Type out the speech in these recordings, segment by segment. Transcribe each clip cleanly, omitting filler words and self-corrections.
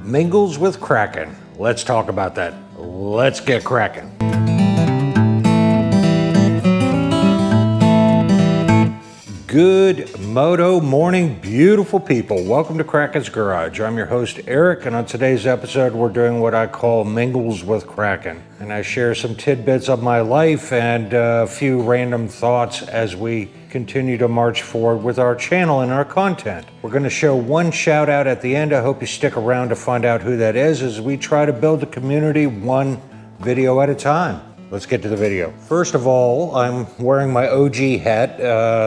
Mingles with Kraken. Let's talk about that. Let's get cracking. Good moto morning, beautiful people. Welcome to Kraken's Garage. I'm your host, Eric, and on today's episode, we're doing what I call Mingles with Kraken. And I share some tidbits of my life and a few random thoughts as we continue to march forward with our channel and our content. We're going to show one shout out at the end. I hope you stick around to find out who that is as we try to build a community one video at a time. Let's get to the video. First of all, I'm wearing my OG hat.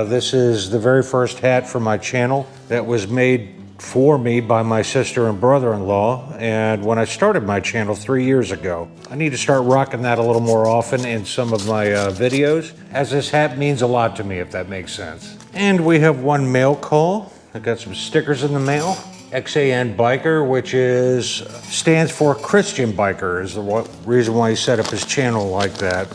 This is the very first hat for my channel that was made for me by my sister and brother-in-law. And when I started my channel 3 years ago, I need to start rocking that a little more often in some of my videos, as this hat means a lot to me, if that makes sense. And we have one mail call. I got some stickers in the mail. xanbiker, which stands for Christian biker, is the reason why he set up his channel like that.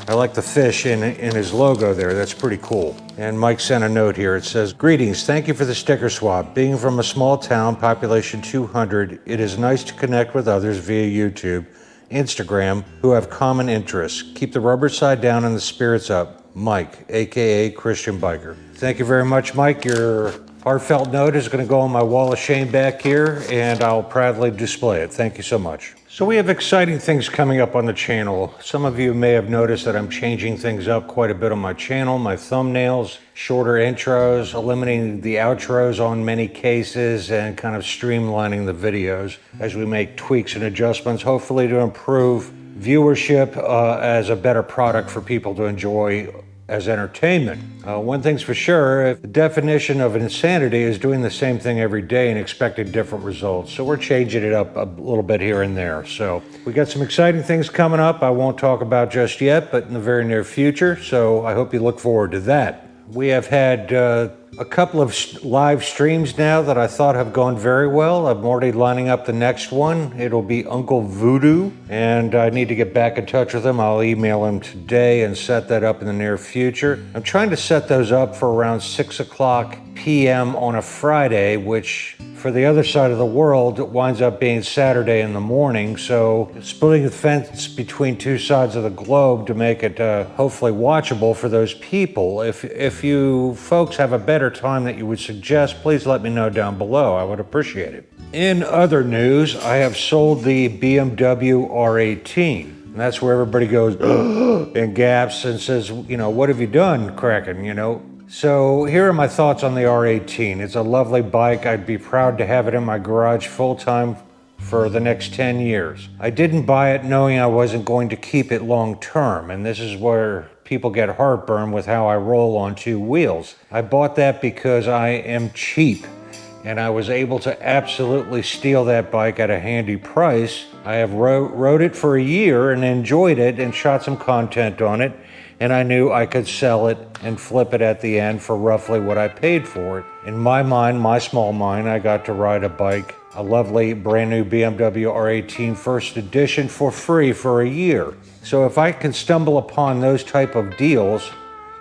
I like the fish in his logo there. That's pretty cool. And Mike sent a note here. It says, "Greetings, thank you for the sticker swap. Being from a small town, population 200, it is nice to connect with others via YouTube, Instagram, who have common interests. Keep the rubber side down and the spirits up. Mike, AKA Christian Biker." Thank you very much, Mike. Your heartfelt note is going to go on my wall of shame back here, and I'll proudly display it. Thank you so much. So we have exciting things coming up on the channel. Some of you may have noticed that I'm changing things up quite a bit on my channel. My thumbnails, shorter intros, eliminating the outros on many cases, and kind of streamlining the videos as we make tweaks and adjustments, hopefully to improve viewership as a better product for people to enjoy as entertainment. One thing's for sure, the definition of insanity is doing the same thing every day and expecting different results. So we're changing it up a little bit here and there. So we got some exciting things coming up I won't talk about just yet, but in the very near future. So I hope you look forward to that. We have had a couple of live streams now that I thought have gone very well. I'm already lining up the next one. It'll be UncleVoodoo, and I need to get back in touch with him. I'll email him today and set that up in the near future. I'm trying to set those up for around 6 o'clock p.m. on a Friday, which for the other side of the world, it winds up being Saturday in the morning. So splitting the fence between two sides of the globe to make it hopefully watchable for those people. If you folks have a better time that you would suggest, please let me know down below. I would appreciate it. In other news, I have sold the BMW R18. And that's where everybody goes and gaps and says, you know, what have you done, Kraken, you know? So here are my thoughts on the R18. It's a lovely bike. I'd be proud to have it in my garage full-time for the next 10 years. I didn't buy it knowing I wasn't going to keep it long-term, and this is where people get heartburn with how I roll on two wheels. I bought that because I am cheap, and I was able to absolutely steal that bike at a handy price. I have rode it for a year and enjoyed it and shot some content on it, and I knew I could sell it and flip it at the end for roughly what I paid for it. In my mind, my small mind, I got to ride a bike, a lovely brand new BMW R18 first edition for free for a year. So if I can stumble upon those type of deals,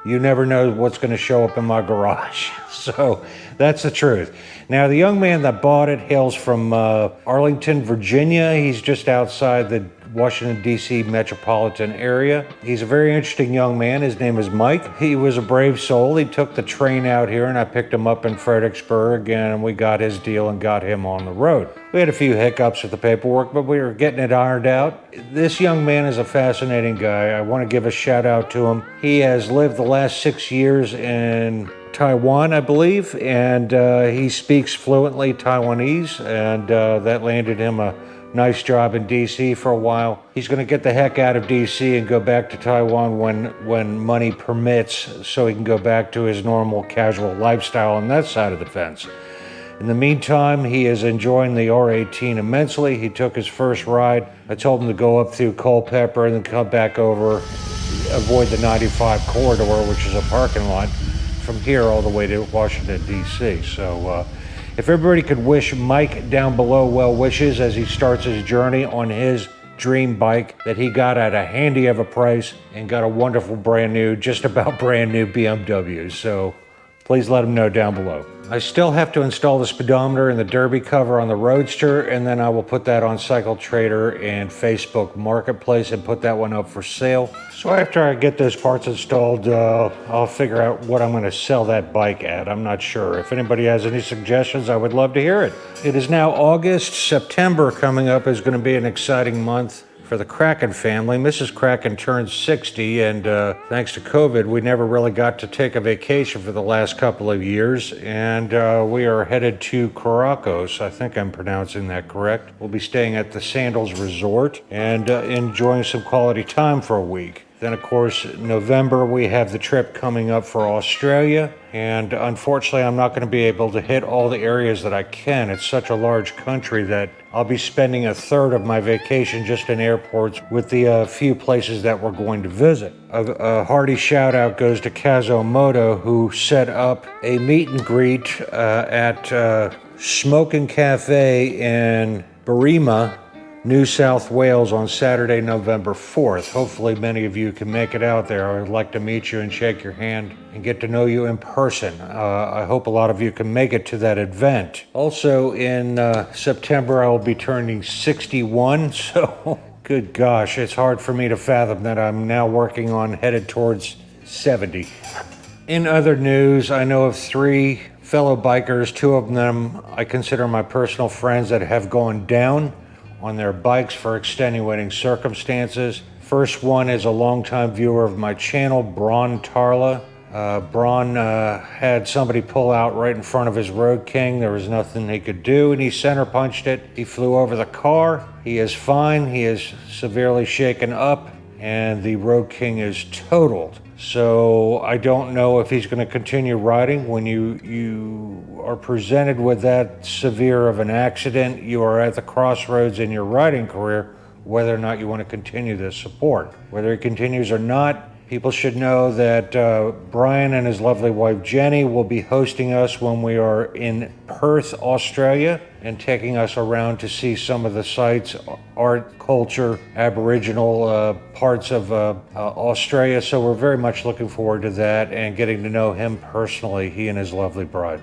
you never know what's going to show up in my garage. So that's the truth. Now, the young man that bought it hails from Arlington, Virginia. He's just outside the Washington, D.C. metropolitan area. He's a very interesting young man. His name is Mike. He was a brave soul. He took the train out here, and I picked him up in Fredericksburg, and we got his deal and got him on the road. We had a few hiccups with the paperwork, but we were getting it ironed out. This young man is a fascinating guy. I want to give a shout out to him. He has lived the last 6 years in Taiwan, I believe, and he speaks fluently Taiwanese, and that landed him a nice job in DC for a while. He's going to get the heck out of DC and go back to Taiwan when money permits, so he can go back to his normal casual lifestyle on that side of the fence. In the meantime, he is enjoying the R18 immensely. He took his first ride. I told him to go up through Culpeper and then come back over, avoid the 95 corridor, which is a parking lot, from here all the way to Washington, D.C. So if everybody could wish Mike down below well wishes as he starts his journey on his dream bike that he got at a handy of a price and got a wonderful brand new, just about brand new BMW. So please let them know down below. I still have to install the speedometer and the derby cover on the Roadster, and then I will put that on Cycle Trader and Facebook Marketplace and put that one up for sale. So after I get those parts installed, I'll figure out what I'm going to sell that bike at. I'm not sure. If anybody has any suggestions, I would love to hear it. It is now August. September coming up is going to be an exciting month for the Kraken family. Mrs. Kraken turned 60, and thanks to COVID, we never really got to take a vacation for the last couple of years, and we are headed to 𝕒𝕠𝕒𝕒. I think I'm pronouncing that correct. We'll be staying at the Sandals Resort and enjoying some quality time for a week. Then, of course, November, we have the trip coming up for Australia. And unfortunately, I'm not going to be able to hit all the areas that I can. It's such a large country that I'll be spending a third of my vacation just in airports with the few places that we're going to visit. A hearty shout out goes to KazoMoto, who set up a meet and greet at Smoking Cafe in Bligh, New South Wales on Saturday, November 4th. Hopefully many of you can make it out there. I would like to meet you and shake your hand and get to know you in person. I hope a lot of you can make it to that event. Also in September, I will be turning 61, so good gosh, it's hard for me to fathom that I'm now working on headed towards 70. In other news, I know of 3 fellow bikers. 2 of them I consider my personal friends that have gone down on their bikes for extenuating circumstances. First one is a longtime viewer of my channel, brontarla. Bron had somebody pull out right in front of his Road King. There was nothing he could do, and he center punched it. He flew over the car. He is fine. He is severely shaken up, and the Road King is totaled. So I don't know if he's going to continue riding. When you are presented with that severe of an accident, you are at the crossroads in your riding career, whether or not you want to continue this support. Whether he continues or not, people should know that Brian and his lovely wife Jenny will be hosting us when we are in Perth, Australia, and taking us around to see some of the sites, art, culture, Aboriginal parts of Australia. So we're very much looking forward to that and getting to know him personally, he and his lovely bride.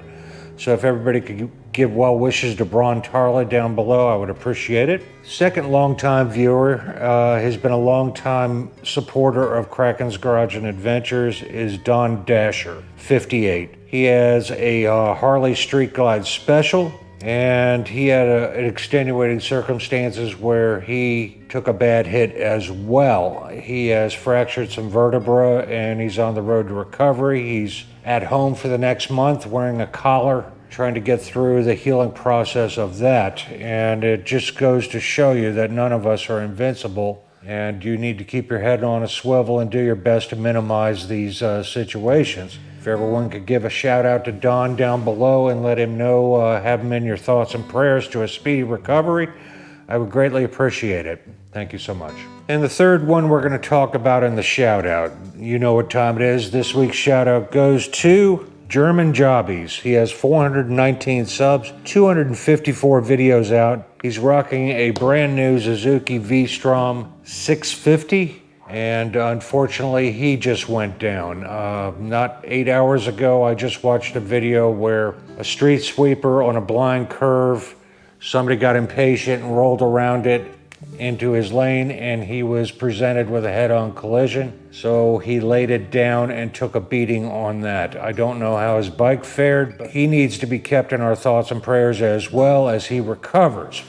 So if everybody could give well wishes to brontarla down below, I would appreciate it. Second longtime viewer has been a longtime supporter of Kraken's Garage and Adventures is Don Dasher, 58. He has a Harley Street Glide Special, and he had an extenuating circumstances where he took a bad hit as well. He has fractured some vertebrae and he's on the road to recovery. He's at home for the next month wearing a collar, trying to get through the healing process of that. And it just goes to show you that none of us are invincible, and you need to keep your head on a swivel and do your best to minimize these situations. If everyone could give a shout out to Don down below and let him know, have him in your thoughts and prayers to a speedy recovery, I would greatly appreciate it. Thank you so much. And the third one we're going to talk about in the shout out. You know what time it is. This week's shout out goes to GermanJobbies. He has 419 subs, 254 videos out. He's rocking a brand new Suzuki V-Strom 650. And unfortunately, he just went down. Not 8 hours ago, I just watched a video where a street sweeper on a blind curve, somebody got impatient and rolled around it into his lane, and he was presented with a head-on collision. So he laid it down and took a beating on that. I don't know how his bike fared, but he needs to be kept in our thoughts and prayers as well as he recovers.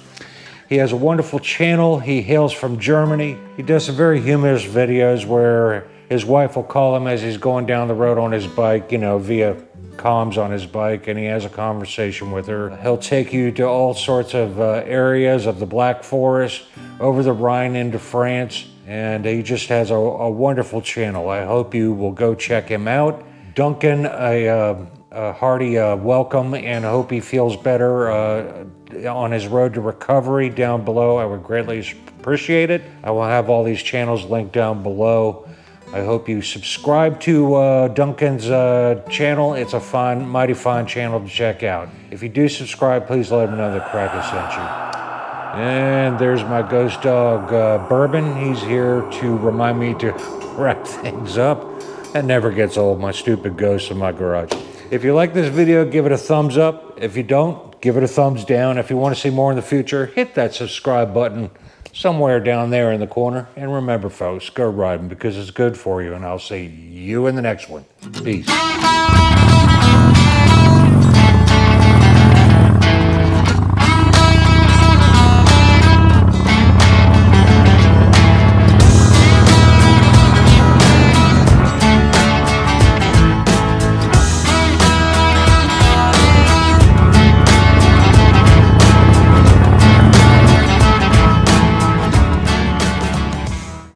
He has a wonderful channel. He hails from Germany. He does some very humorous videos where his wife will call him as he's going down the road on his bike, you know, via comms on his bike, and he has a conversation with her. He'll take you to all sorts of areas of the Black Forest, over the Rhine into France, and he just has a wonderful channel. I hope you will go check him out. Duncan, a hearty welcome, and I hope he feels better on his road to recovery down below. I would greatly appreciate it. I will have all these channels linked down below. I hope you subscribe to Duncan's channel. It's a fine, mighty fine channel to check out. If you do subscribe, please let him know that Kraken sent you. And there's my ghost dog, Bourbon. He's here to remind me to wrap things up. That never gets old, my stupid ghost in my garage. If you like this video, give it a thumbs up. If you don't, give it a thumbs down. If you want to see more in the future, hit that subscribe button somewhere down there in the corner. And remember, folks, go riding because it's good for you. And I'll see you in the next one. Peace.